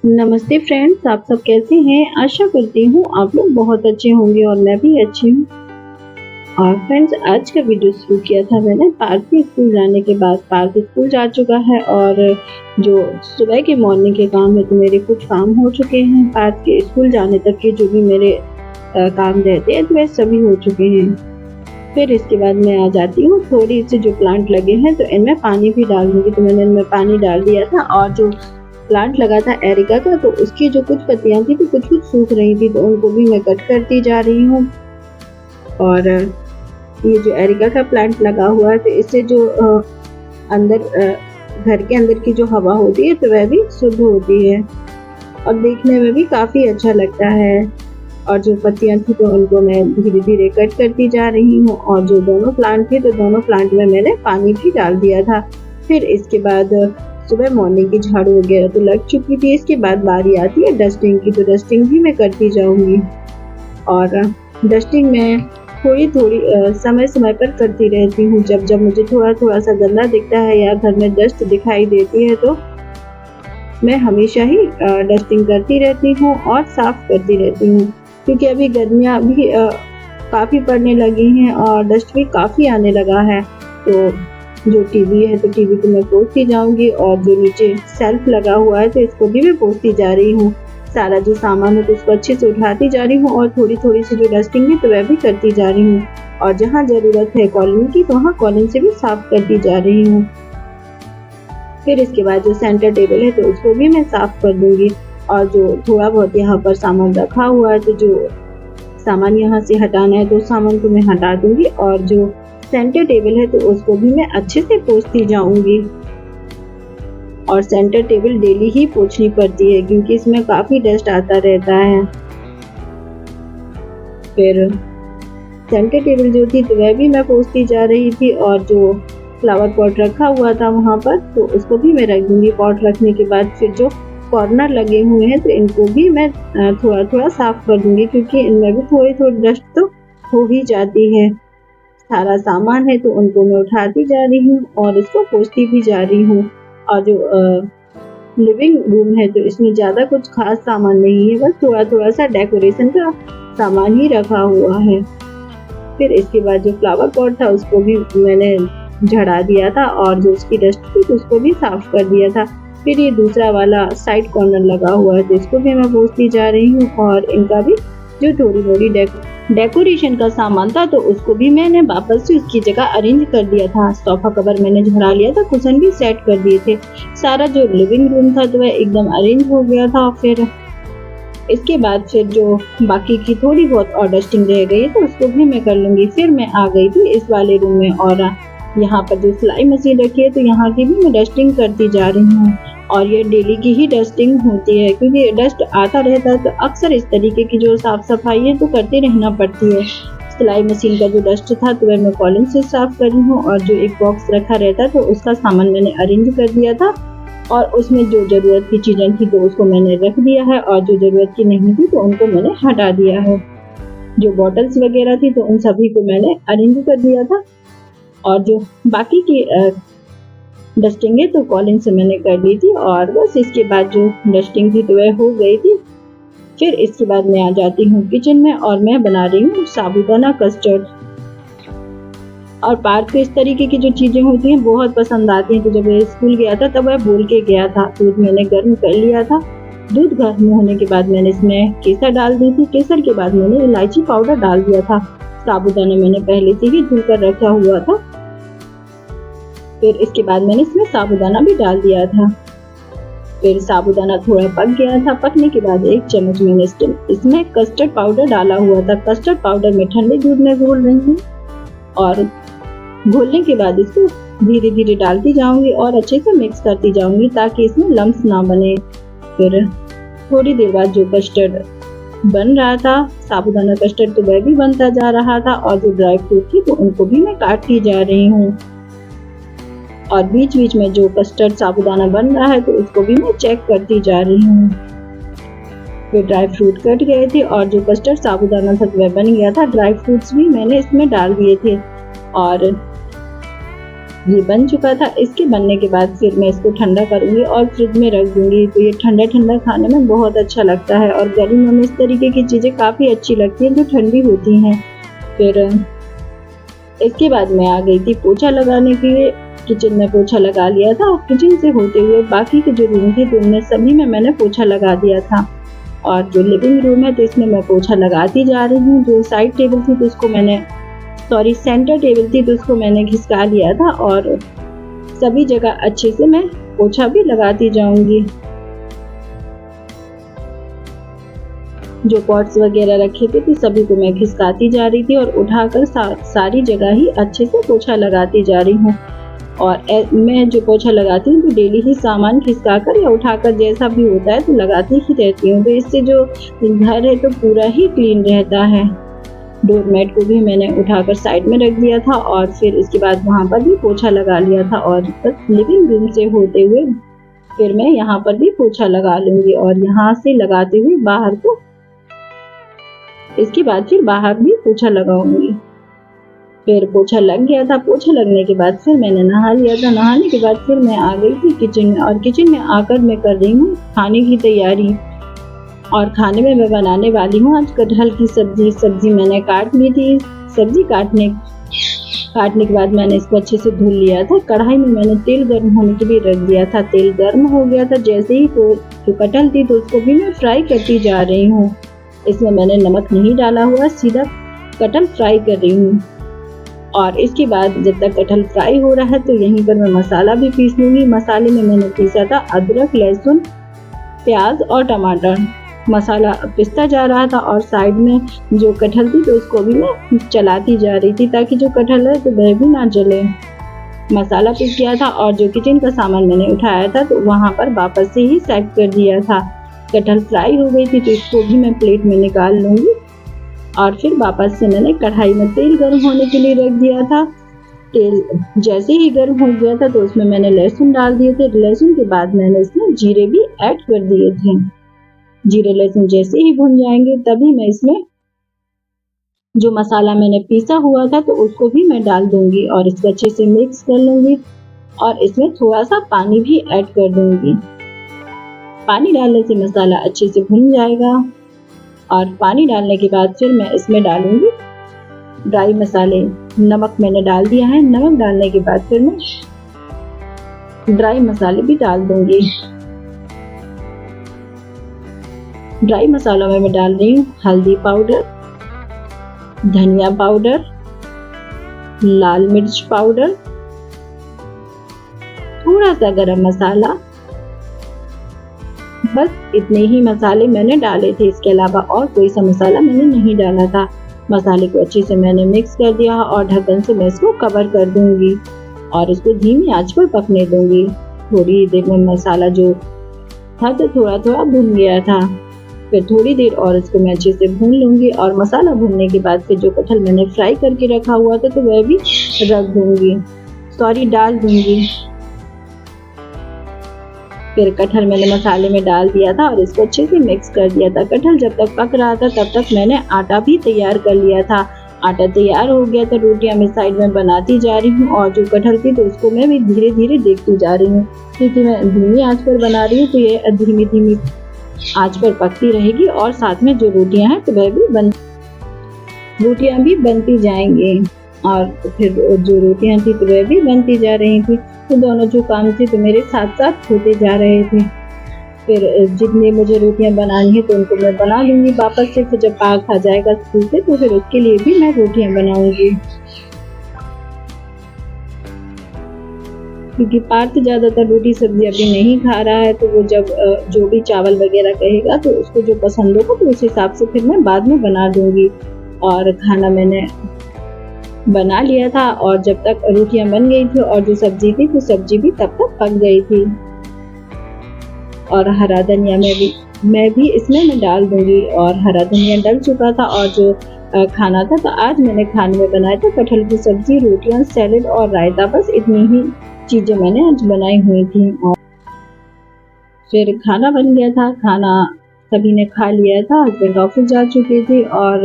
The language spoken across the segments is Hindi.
नमस्ते फ्रेंड्स, आप सब कैसे हैं? आशा करती हूँ आप लोग बहुत अच्छे होंगे और मैं भी अच्छी हूँ। और फ्रेंड्स, आज का वीडियो शुरू किया था मैंने पार्थ के स्कूल जाने के बाद। पार्थ स्कूल जा चुका है और जो सुबह के मॉर्निंग के काम है तो मेरे कुछ काम हो चुके हैं। पार्थ के स्कूल जाने तक के जो भी मेरे काम रहते हैं तो वे सभी हो चुके हैं। फिर इसके बाद मैं आ जाती हूँ, थोड़ी सी जो प्लांट लगे हैं तो इनमें पानी भी डाल दूँगी। तो मैंने इनमें पानी डाल दिया था और जो प्लांट लगा था एरिका का तो उसकी जो कुछ पत्तियां थी तो कुछ सूख रही थी तो उनको भी मैं कट करती जा रही हूँ। और ये जो एरिका का प्लांट लगा हुआ है तो इससे जो अंदर घर के अंदर की जो हवा होती है तो वह भी शुद्ध होती है और देखने में भी काफ़ी अच्छा लगता है। और जो पत्तियां थी तो उनको मैं धीरे धीरे कट करती जा रही हूँ और जो दोनों प्लांट थे तो दोनों प्लांट में मैंने पानी भी डाल दिया था। फिर इसके बाद सुबह मॉर्निंग की झाड़ू वगैरह तो लग चुकी थी। इसके बाद बारी आती है डस्टिंग की, तो डस्टिंग भी मैं करती जाऊंगी। और डस्टिंग मैं थोड़ी थोड़ी समय समय पर करती रहती हूँ। जब जब मुझे थोड़ा थोड़ा सा गंदा दिखता है या घर में डस्ट दिखाई देती है तो मैं हमेशा ही डस्टिंग करती रहती हूँ और साफ करती रहती हूँ, क्योंकि अभी गर्मियाँ भी काफ़ी पड़ने लगी हैं और डस्ट भी काफ़ी आने लगा है। तो जो टीवी है तो टीवी को मैं पोंछती जाऊंगी और जो नीचे सेल्फ लगा हुआ है तो इसको भी मैं पोंछती जा रही हूँ। सारा जो सामान है तो उसको अच्छे से उठाती जा रही हूँ और थोड़ी थोड़ी सी जो डस्टिंग है तो वह भी करती जा रही हूँ। और जहाँ ज़रूरत है कॉलिन की तो वहाँ कॉलिन से भी साफ करती जा रही हूँ। फिर इसके बाद जो सेंटर टेबल है तो उसको भी मैं साफ कर दूंगी। और जो थोड़ा बहुत यहाँ पर सामान रखा हुआ है तो जो सामान यहाँ से हटाना है तो सामान को मैं हटा दूंगी। और जो सेंटर टेबल है तो उसको भी मैं अच्छे से पोंछती जाऊंगी। और सेंटर टेबल डेली ही पोंछनी पड़ती है क्योंकि इसमें काफी डस्ट आता रहता है। फिर सेंटर टेबल जो थी तो वह भी मैं पोंछती जा रही थी और जो फ्लावर पॉट रखा हुआ था वहाँ पर तो उसको भी मैं रख दूंगी। पॉट रखने के बाद फिर जो कॉर्नर लगे हुए हैं तो इनको भी मैं थोड़ा थोड़ा साफ कर दूंगी, क्योंकि इनमें भी थोड़ी थोड़ी डस्ट तो हो ही जाती है। सारा सामान है तो उनको मैं उठाती जा रही हूँ और इसको पोंछती भी जा रही हूँ। और जो लिविंग रूम है तो इसमें ज़्यादा कुछ खास सामान नहीं है, बस थोड़ा थोड़ा सा डेकोरेशन का सामान ही रखा हुआ है। फिर इसके बाद जो फ्लावर पॉट था उसको भी मैंने झड़ा दिया था और जो उसकी डस्ट थी तो उसको भी साफ कर दिया था। फिर ये दूसरा वाला साइड कॉर्नर लगा हुआ है तो इसको भी मैं पोंछती जा रही हूँ। और इनका भी जो थोड़ी थोड़ी डेकोरेशन का सामान था तो उसको भी मैंने वापस से उसकी जगह अरेंज कर दिया था। सोफा कवर मैंने झड़ा लिया था, कुशन भी सेट कर दिए थे। सारा जो लिविंग रूम था तो वह एकदम अरेंज हो गया था। फिर इसके बाद फिर जो बाकी की थोड़ी बहुत और डस्टिंग रह गई तो उसको भी मैं कर लूंगी। फिर मैं आ गई थी इस वाले रूम में और यहाँ पर जो सिलाई मशीन रखी है तो यहाँ की भी मैं डस्टिंग करती जा रही हूँ। और ये डेली की ही डस्टिंग होती है क्योंकि डस्ट आता रहता है तो अक्सर इस तरीके की जो साफ सफाई है तो करते रहना पड़ती है। सिलाई मशीन का जो डस्ट था तो वह मैं कॉलिन से साफ कर रही हूँ। और जो एक बॉक्स रखा रहता तो उसका सामान मैंने अरेंज कर दिया था और उसमें जो ज़रूरत की चीज़ें थी तो उसको मैंने रख दिया है और जो ज़रूरत की नहीं थी तो उनको मैंने हटा दिया है। जो बॉटल्स वगैरह थी तो उन सभी को मैंने अरेंज कर दिया था। और जो बाकी की डस्टिंग है तो कॉलिन से मैंने कर ली थी और बस इसके बाद जो डस्टिंग थी तो वह हो गई थी। फिर इसके बाद मैं आ जाती हूँ किचन में और मैं बना रही हूँ साबूदाना कस्टर्ड। और पार्थ को इस तरीके की जो चीज़ें होती हैं बहुत पसंद आती हैं। तो जब वह स्कूल गया था तब वह बोल के गया था। दूध मैंने गर्म कर लिया था। दूध गर्म होने के बाद मैंने इसमें केसर डाल दी थी। केसर के बाद मैंने इलायची पाउडर डाल दिया था। साबूदाना मैंने पहले से ही धुल कर रखा हुआ था। फिर इसके बाद मैंने इसमें साबूदाना भी डाल दिया था। फिर साबूदाना थोड़ा पक गया था। पकने के बाद 1 चम्मच मैंने इसमें कस्टर्ड पाउडर डाला हुआ था। कस्टर्ड पाउडर मैं ठंडे दूध में घोल रही हूँ और घोलने के बाद इसको धीरे धीरे डालती जाऊंगी और अच्छे से मिक्स करती जाऊंगी ताकि इसमें लम्स ना बने। फिर थोड़ी देर बाद जो कस्टर्ड बन रहा था, साबूदाना कस्टर्ड, तो वह भी बनता जा रहा था और जो ड्राई फ्रूट थी तो उनको भी मैं काटती जा रही हूँ। और बीच बीच में जो कस्टर्ड साबूदाना बन रहा है तो उसको भी मैं चेक करती जा रही हूँ। फिर ड्राई फ्रूट कट गए थे और जो कस्टर्ड साबूदाना था वह बन गया था। ड्राई फ्रूट्स भी मैंने इसमें डाल दिए थे और ये बन चुका था। इसके बनने के बाद फिर मैं इसको ठंडा करूँगी और फ्रिज में रख दूँगी। तो ये ठंडा-ठंडा खाने में बहुत अच्छा लगता है और गर्मियों में इस तरीके की चीज़ें काफ़ी अच्छी लगती हैं जो ठंडी होती हैं। फिर इसके बाद मैं आ गई थी पोछा लगाने के लिए। किचन में पोछा लगा लिया था और किचन से होते हुए बाकी के जो रूम थे तो उनमें सभी में मैंने पोछा लगा दिया था। और जो लिविंग रूम है तो इसमें मैं पोछा लगाती जा रही हूँ। जो साइड टेबल थी तो उसको सेंटर टेबल थी तो उसको मैंने घिसका लिया था और सभी जगह अच्छे से मैं पोछा भी लगाती जाऊंगी। जो पॉट्स वगैरह रखे थे तो सभी को मैं घिसकाती जा रही थी और उठाकर सारी जगह ही अच्छे से पोछा लगाती जा रही हूँ। और मैं जो पोछा लगाती हूँ तो डेली ही सामान खिसकाकर या उठाकर जैसा भी होता है तो लगाती ही रहती हूँ। तो इससे जो घर है तो पूरा ही क्लीन रहता है। डोरमेट को भी मैंने उठाकर साइड में रख दिया था और फिर इसके बाद वहाँ पर भी पोछा लगा लिया था और बस लिविंग रूम से होते हुए फिर मैं यहाँ पर भी पोछा लगा लूँगी और यहाँ से लगाते हुए बाहर को, इसके बाद फिर बाहर भी पोछा लगाऊंगी। फिर पोछा लग गया था। पोछा लगने के बाद फिर मैंने नहा लिया था। नहाने के बाद फिर मैं आ गई थी किचन में और किचन में आकर मैं कर रही हूँ खाने की तैयारी। और खाने में मैं बनाने वाली हूँ आज कटहल की सब्जी। सब्जी मैंने काट ली थी। सब्जी काटने के बाद मैंने इसको अच्छे से धुल लिया था। कढ़ाई में मैंने तेल गर्म होने के लिए रख दिया था। तेल गर्म हो गया था जैसे ही तो जो कटहल थी तो उसको भी मैं फ्राई करती जा रही हूँ। इसमें मैंने नमक नहीं डाला हुआ, सीधा कटहल फ्राई कर रही हूँ। और इसके बाद जब तक कटहल फ्राई हो रहा है तो यहीं पर मैं मसाला भी पीस लूँगी। मसाले में मैंने पीसा था अदरक, लहसुन, प्याज और टमाटर। मसाला पिसता जा रहा था और साइड में जो कटहल थी तो उसको भी मैं चलाती जा रही थी ताकि जो कटहल है तो वह भी ना जले। मसाला पीस गया था और जो किचन का सामान मैंने उठाया था तो वहाँ पर वापस से ही सेट कर दिया था। कटहल फ्राई हो गई थी तो इसको भी मैं प्लेट में निकाल लूँगी। और फिर वापस से मैंने कढ़ाई में तेल गर्म होने के लिए रख दिया था। तेल जैसे ही गर्म हो गया था तो उसमें मैंने लहसुन डाल दिए थे। लहसुन के बाद मैंने इसमें जीरे भी ऐड कर दिए थे। जीरे लहसुन जैसे ही भुन जाएंगे तभी मैं इसमें जो मसाला मैंने पीसा हुआ था तो उसको भी मैं डाल दूंगी और इसको अच्छे से मिक्स कर लूंगी और इसमें थोड़ा सा पानी भी ऐड कर दूंगी। पानी डालने से मसाला अच्छे से भुन जाएगा और पानी डालने के बाद फिर मैं इसमें डालूंगी ड्राई मसाले। नमक मैंने डाल दिया है। नमक डालने के बाद फिर मैं ड्राई मसाले भी डाल दूंगी। ड्राई मसालों में मैं डाल रही हूँ हल्दी पाउडर, धनिया पाउडर, लाल मिर्च पाउडर, थोड़ा सा गरम मसाला। बस इतने ही मसाले मैंने डाले थे। इसके अलावा और कोई सा मसाला मैंने नहीं डाला था। मसाले को अच्छे से मैंने मिक्स कर दिया और ढक्कन से मैं इसको कवर कर दूंगी और इसको धीमी आंच पर पकने दूंगी। थोड़ी देर में मसाला जो था तो थोड़ा थोड़ा भुन गया था। फिर थोड़ी देर और इसको मैं अच्छे से भून लूंगी और मसाला भूनने के बाद फिर जो कटहल मैंने फ्राई करके रखा हुआ था तो वह भी डाल दूंगी। फिर कटहल मैंने मसाले में डाल दिया था और इसको अच्छे से मिक्स कर दिया था। कटहल जब तक पक रहा था तब तक मैंने आटा भी तैयार कर लिया था। आटा तैयार हो गया तो रोटियां मैं साइड में बनाती जा रही हूँ और जो कटहल थी तो उसको मैं भी धीरे धीरे देखती जा रही हूँ क्योंकि मैं धीमी आंच पर बना रही हूँ तो ये धीमी धीमी आंच पर पकती रहेगी और साथ में जो रोटियां हैं तो वह भी रोटियां भी बनती जाएंगी। और फिर जो रोटियां थी तो वह भी बनती जा रही थी। तो दोनों जो काम थे तो मेरे साथ साथ होते जा रहे थे। फिर जितनी मुझे रोटियां बनानी है तो उनको मैं बना लूंगी वापस से। फिर जब पार्थ आ जाएगा स्कूल से तो फिर उसके लिए भी मैं रोटियां बनाऊंगी क्योंकि पार्थ ज्यादातर रोटी सब्जी अभी नहीं खा रहा है। तो वो जब जो भी चावल वगैरह कहेगा तो उसको जो पसंद होगा तो उस हिसाब से फिर मैं बाद में बना दूंगी। और खाना मैंने बना लिया था और जब तक रोटियां बन गई थी और जो सब्जी थी तो सब्जी भी तब तक पक गई थी। और हरा धनिया मैं भी इसमें मैं डाल दूंगी और हरा धनिया डल चुका था। और जो खाना था तो आज मैंने खाने में बनाया था कटहल की सब्जी, रोटियां, सैलेड और रायता। बस इतनी ही चीजें मैंने आज बनाई हुई थी। और फिर खाना बन गया था। खाना सभी ने खा लिया था। हस्बैंड ऑफिस जा चुके थे और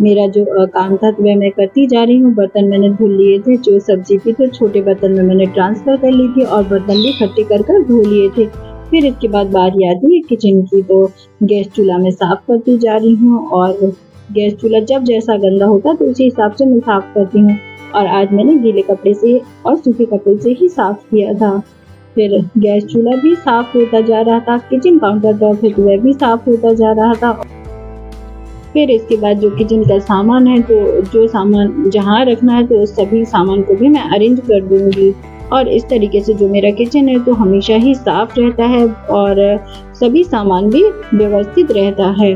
मेरा जो काम था वह मैं करती जा रही हूँ। बर्तन मैंने धुल लिए थे, जो सब्जी थी तो छोटे बर्तन में मैंने ट्रांसफ़र कर ली थी और बर्तन भी इकट्ठे कर धो लिए थे। फिर इसके बाद बारी आती है किचन की, तो गैस चूल्हा मैं साफ़ करती जा रही हूँ और गैस चूल्हा जब जैसा गंदा होता है तो उसी हिसाब से मैं साफ़ करती हूँ। और आज मैंने गीले कपड़े से और सूखे कपड़े से ही साफ़ किया था। फिर गैस चूल्हा भी साफ़ होता जा रहा था, किचन काउंटर टॉप है तो वह भी साफ़ होता जा रहा था। फिर इसके बाद जो किचन का सामान है, तो जो सामान जहाँ रखना है तो उस सभी सामान को भी मैं अरेंज कर दूँगी। और इस तरीके से जो मेरा किचन है तो हमेशा ही साफ़ रहता है और सभी सामान भी व्यवस्थित रहता है।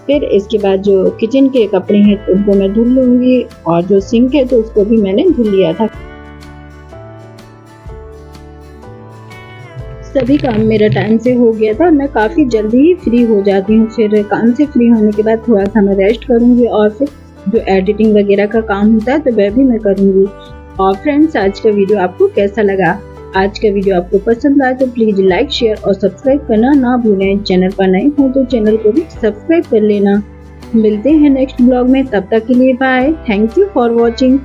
फिर इसके बाद जो किचन के कपड़े हैं तो उनको मैं धुल लूँगी और जो सिंक है तो उसको भी मैंने धुल लिया था। सभी काम मेरा टाइम से हो गया था और मैं काफ़ी जल्दी ही फ्री हो जाती हूँ। फिर काम से फ्री होने के बाद थोड़ा-सा मैं रेस्ट करूँगी और फिर जो एडिटिंग वगैरह का काम होता है तो वह भी मैं करूँगी। और फ्रेंड्स, आज का वीडियो आपको कैसा लगा? आज का वीडियो आपको पसंद आए तो प्लीज़ लाइक, शेयर और सब्सक्राइब करना ना भूलें। चैनल पर नए हो तो चैनल को भी सब्सक्राइब कर लेना। मिलते हैं नेक्स्ट ब्लॉग में, तब तक के लिए bye. Thank you for watching.